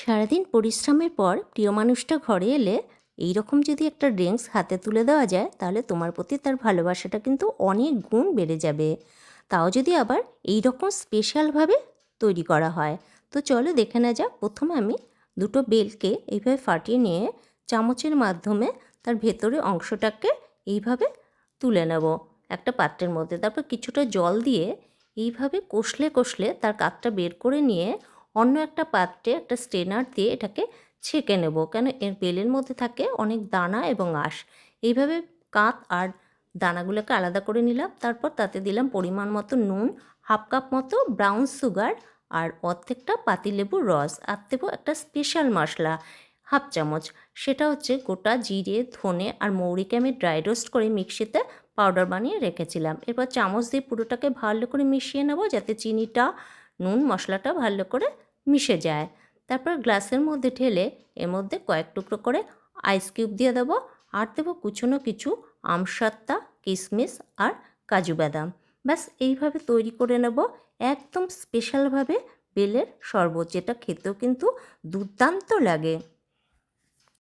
সারাদিন পরিশ্রমের পর প্রিয় মানুষটা ঘরে এলে এই রকম যদি একটা ড্রিঙ্কস হাতে তুলে দেওয়া যায় তাহলে তোমার প্রতি তার ভালোবাসাটা কিন্তু অনেক গুণ বেড়ে যাবে। তাও যদি আবার এই রকম স্পেশালভাবে তৈরি করা হয়। তো চলো দেখে নেওয়া যাক। প্রথমে আমি দুটো বেলকে এইভাবে ফাটিয়ে নিয়ে চামচের মাধ্যমে তার ভেতরে অংশটাকে এইভাবে তুলে নেব একটা পাত্রের মধ্যে। তারপর কিছুটা জল দিয়ে এইভাবে কষলে কষলে তার কাতটা বের করে নিয়ে অন্য একটা পাত্রে একটা স্ট্রেনার দিয়ে এটাকে ছেঁকে নেব, কেন এর বেলের মধ্যে থাকে অনেক দানা এবং আঁশ। এইভাবে কাত আর দানাগুলোকে আলাদা করে নিলাম। তারপর তাতে দিলাম পরিমাণ মতো নুন, হাফ কাপ মতো ব্রাউন সুগার আর অর্ধেকটা পাতিলেবুর রস, আর দেবো একটা স্পেশাল মশলা হাফ চামচ। সেটা হচ্ছে গোটা জিরে, ধনে আর মৌরিকে আমি ড্রাই রোস্ট করে মিক্সিতে পাউডার বানিয়ে রেখেছিলাম। এরপর চামচ দিয়ে পুরোটাকে ভালো করে মিশিয়ে নেব যাতে চিনিটা, নুন, মশলাটা ভালো করে মিশে যায়। তারপর গ্লাসের মধ্যে ঢেলে এর মধ্যে কয়েক টুকরো করে আইস কিউব দিয়ে দেবো, আর দেবো কুচনো কিছু আমসত্ত্বা, কিশমিশ আর কাজু বাদাম। ব্যাস এইভাবে তৈরি করে নেব একদম স্পেশালভাবে বেলের শরবত, যেটা খেতেও কিন্তু দুর্দান্ত লাগে।